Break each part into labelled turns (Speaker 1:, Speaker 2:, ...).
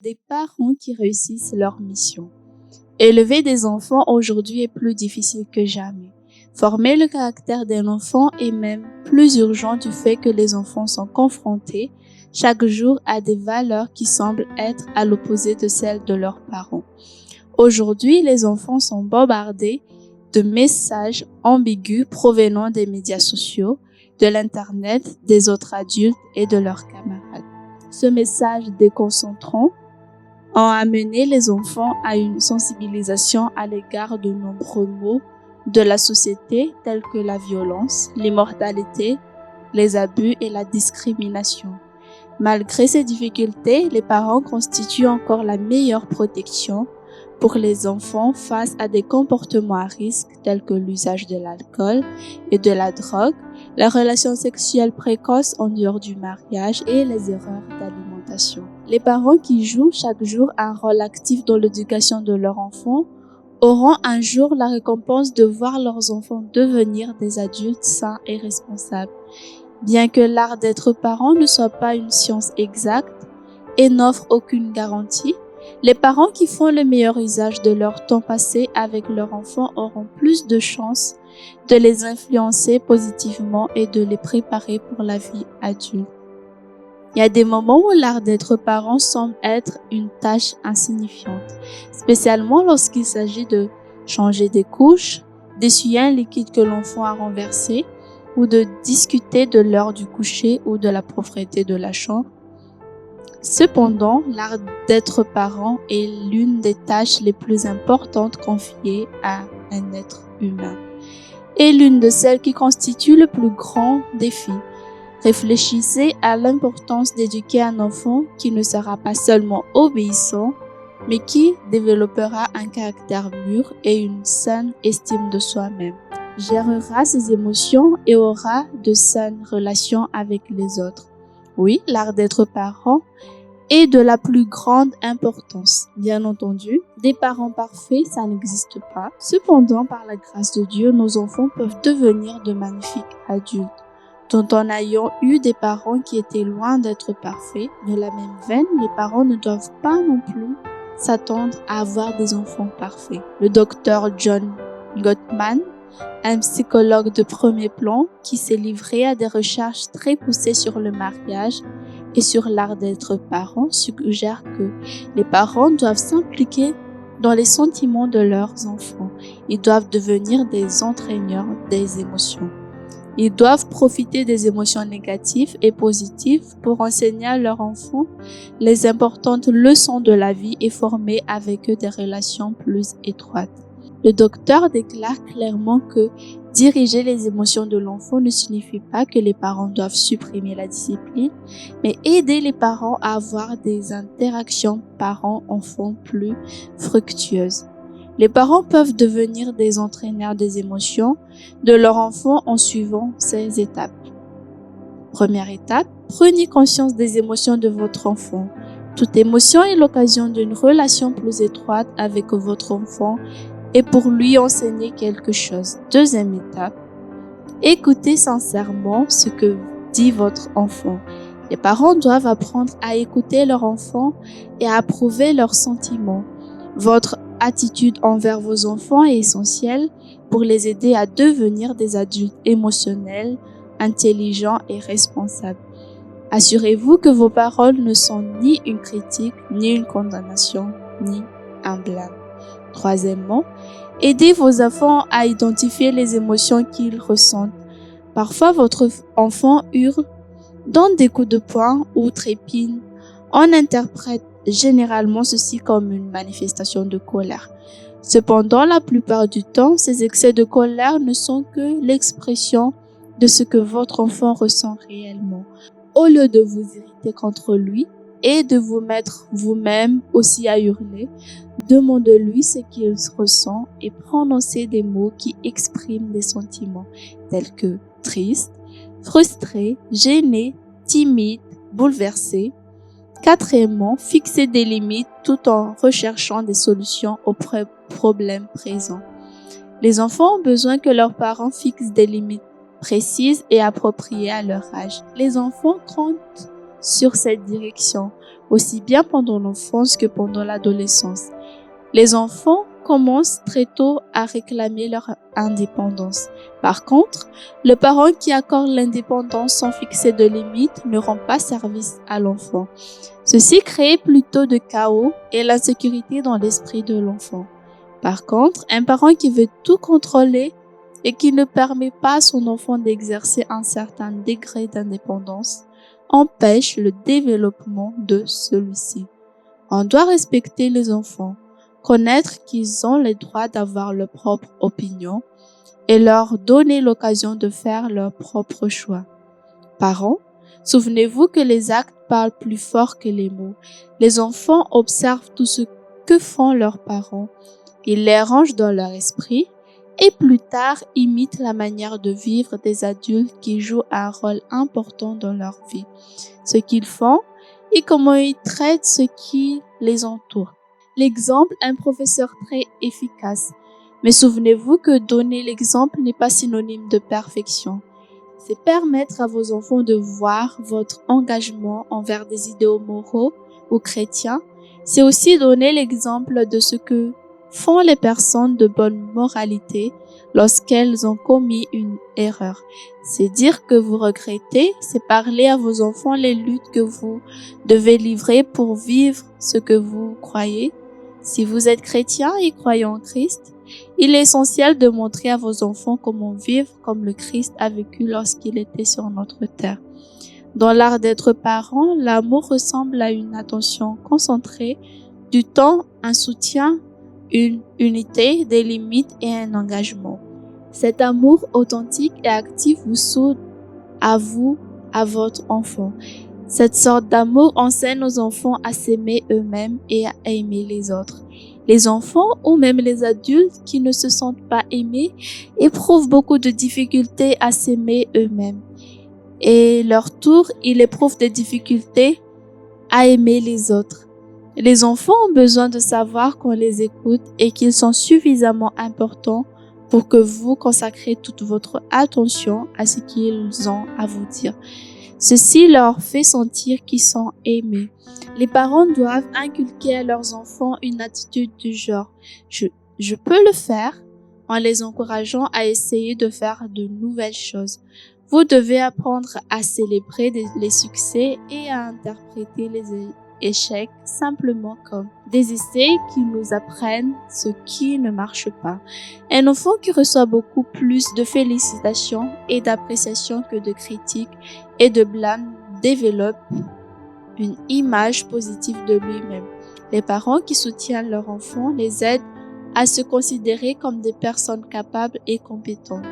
Speaker 1: Des parents qui réussissent leur mission. Élever des enfants aujourd'hui est plus difficile que jamais. Former le caractère d'un enfant est même plus urgent du fait que les enfants sont confrontés chaque jour à des valeurs qui semblent être à l'opposé de celles de leurs parents. Aujourd'hui, les enfants sont bombardés de messages ambigus provenant des médias sociaux, de l'Internet, des autres adultes et de leurs camarades. Ce message déconcentrant a amené les enfants à une sensibilisation à l'égard de nombreux maux de la société tels que la violence, l'immortalité, les abus et la discrimination. Malgré ces difficultés, les parents constituent encore la meilleure protection pour les enfants face à des comportements à risque tels que l'usage de l'alcool et de la drogue, la relation sexuelle précoce en dehors du mariage et les erreurs d'alimentation. Les parents qui jouent chaque jour un rôle actif dans l'éducation de leurs enfants auront un jour la récompense de voir leurs enfants devenir des adultes sains et responsables. Bien que l'art d'être parent ne soit pas une science exacte et n'offre aucune garantie, les parents qui font le meilleur usage de leur temps passé avec leurs enfants auront plus de chances de les influencer positivement et de les préparer pour la vie adulte. Il y a des moments où l'art d'être parent semble être une tâche insignifiante, spécialement lorsqu'il s'agit de changer des couches, d'essuyer un liquide que l'enfant a renversé, ou de discuter de l'heure du coucher ou de la propreté de la chambre. Cependant, l'art d'être parent est l'une des tâches les plus importantes confiées à un être humain et l'une de celles qui constituent le plus grand défi. Réfléchissez à l'importance d'éduquer un enfant qui ne sera pas seulement obéissant, mais qui développera un caractère mûr et une saine estime de soi-même, gérera ses émotions et aura de saines relations avec les autres. Oui, l'art d'être parent est de la plus grande importance. Bien entendu, des parents parfaits, ça n'existe pas. Cependant, par la grâce de Dieu, nos enfants peuvent devenir de magnifiques adultes. Tout en ayant eu des parents qui étaient loin d'être parfaits, de la même veine, les parents ne doivent pas non plus s'attendre à avoir des enfants parfaits. Le docteur John Gottman, un psychologue de premier plan qui s'est livré à des recherches très poussées sur le mariage et sur l'art d'être parent, suggère que les parents doivent s'impliquer dans les sentiments de leurs enfants. Ils doivent devenir des entraîneurs des émotions. Ils doivent profiter des émotions négatives et positives pour enseigner à leurs enfants les importantes leçons de la vie et former avec eux des relations plus étroites. Le docteur déclare clairement que diriger les émotions de l'enfant ne signifie pas que les parents doivent supprimer la discipline, mais aider les parents à avoir des interactions parents-enfants plus fructueuses. Les parents peuvent devenir des entraîneurs des émotions de leur enfant en suivant ces étapes. Première étape, prenez conscience des émotions de votre enfant. Toute émotion est l'occasion d'une relation plus étroite avec votre enfant et pour lui enseigner quelque chose. Deuxième étape, écoutez sincèrement ce que dit votre enfant. Les parents doivent apprendre à écouter leur enfant et à approuver leurs sentiments. Votre attitude envers vos enfants est essentielle pour les aider à devenir des adultes émotionnels, intelligents et responsables. Assurez-vous que vos paroles ne sont ni une critique, ni une condamnation, ni un blâme. Troisièmement, aidez vos enfants à identifier les émotions qu'ils ressentent. Parfois, votre enfant hurle, donne des coups de poing ou trépigne. On interprète généralement ceci comme une manifestation de colère. Cependant, la plupart du temps, ces excès de colère ne sont que l'expression de ce que votre enfant ressent réellement. Au lieu de vous irriter contre lui et de vous mettre vous-même aussi à hurler, demandez-lui ce qu'il ressent et prononcez des mots qui expriment des sentiments tels que triste, frustré, gêné, timide, bouleversé. Quatrièmement, fixez des limites tout en recherchant des solutions aux problèmes présents. Les enfants ont besoin que leurs parents fixent des limites précises et appropriées à leur âge. Les enfants comptent sur cette direction. aussi bien pendant l'enfance que pendant l'adolescence. Les enfants commencent très tôt à réclamer leur indépendance. Par contre, le parent qui accorde l'indépendance sans fixer de limites ne rend pas service à l'enfant. Ceci crée plutôt de chaos et l'insécurité dans l'esprit de l'enfant. Par contre, un parent qui veut tout contrôler et qui ne permet pas à son enfant d'exercer un certain degré d'indépendance empêche le développement de celui-ci. On doit respecter les enfants, connaître qu'ils ont le droit d'avoir leur propre opinion et leur donner l'occasion de faire leur propre choix. Parents, souvenez-vous que les actes parlent plus fort que les mots. Les enfants observent tout ce que font leurs parents. Ils les rangent dans leur esprit et plus tard imitent la manière de vivre des adultes qui jouent un rôle important dans leur vie, ce qu'ils font et comment ils traitent ceux qui les entourent. L'exemple est un professeur très efficace, mais souvenez-vous que donner l'exemple n'est pas synonyme de perfection. C'est permettre à vos enfants de voir votre engagement envers des idéaux moraux ou chrétiens. C'est aussi donner l'exemple de ce que font les personnes de bonne moralité lorsqu'elles ont commis une erreur. C'est dire que vous regrettez, c'est parler à vos enfants les luttes que vous devez livrer pour vivre ce que vous croyez. Si vous êtes chrétien et croyant en Christ, il est essentiel de montrer à vos enfants comment vivre comme le Christ a vécu lorsqu'il était sur notre terre. Dans l'art d'être parent, l'amour ressemble à une attention concentrée, du temps, un soutien, une unité, des limites et un engagement. Cet amour authentique et actif vous soude à vous, à votre enfant. Cette sorte d'amour enseigne aux enfants à s'aimer eux-mêmes et à aimer les autres. Les enfants ou même les adultes qui ne se sentent pas aimés éprouvent beaucoup de difficultés à s'aimer eux-mêmes. Et leur tour, ils éprouvent des difficultés à aimer les autres. Les enfants ont besoin de savoir qu'on les écoute et qu'ils sont suffisamment importants pour que vous consacrez toute votre attention à ce qu'ils ont à vous dire. Ceci leur fait sentir qu'ils sont aimés. Les parents doivent inculquer à leurs enfants une attitude du genre « je peux le faire » en les encourageant à essayer de faire de nouvelles choses. Vous devez apprendre à célébrer les succès et à interpréter les échecs simplement comme des essais qui nous apprennent ce qui ne marche pas. Un enfant qui reçoit beaucoup plus de félicitations et d'appréciation que de critiques et de blâmes développe une image positive de lui-même. Les parents qui soutiennent leurs enfants les aident à se considérer comme des personnes capables et compétentes,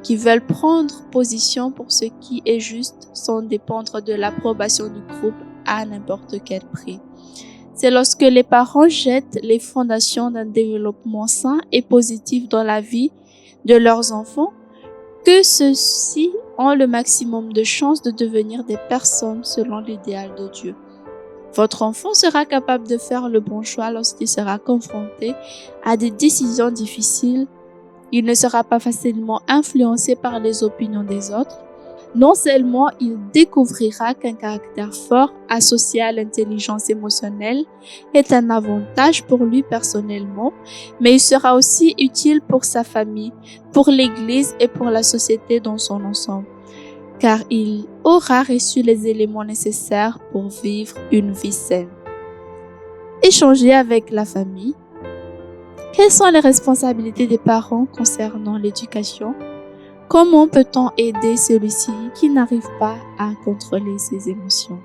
Speaker 1: qui veulent prendre position pour ce qui est juste sans dépendre de l'approbation du groupe à n'importe quel prix. C'est lorsque les parents jettent les fondations d'un développement sain et positif dans la vie de leurs enfants que ceux-ci ont le maximum de chances de devenir des personnes selon l'idéal de Dieu. Votre enfant sera capable de faire le bon choix lorsqu'il sera confronté à des décisions difficiles. Il ne sera pas facilement influencé par les opinions des autres. Non seulement il découvrira qu'un caractère fort associé à l'intelligence émotionnelle est un avantage pour lui personnellement, mais il sera aussi utile pour sa famille, pour l'Église et pour la société dans son ensemble, car il aura reçu les éléments nécessaires pour vivre une vie saine. Échanger avec la famille. Quelles sont les responsabilités des parents concernant l'éducation? Comment peut-on aider celui-ci qui n'arrive pas à contrôler ses émotions?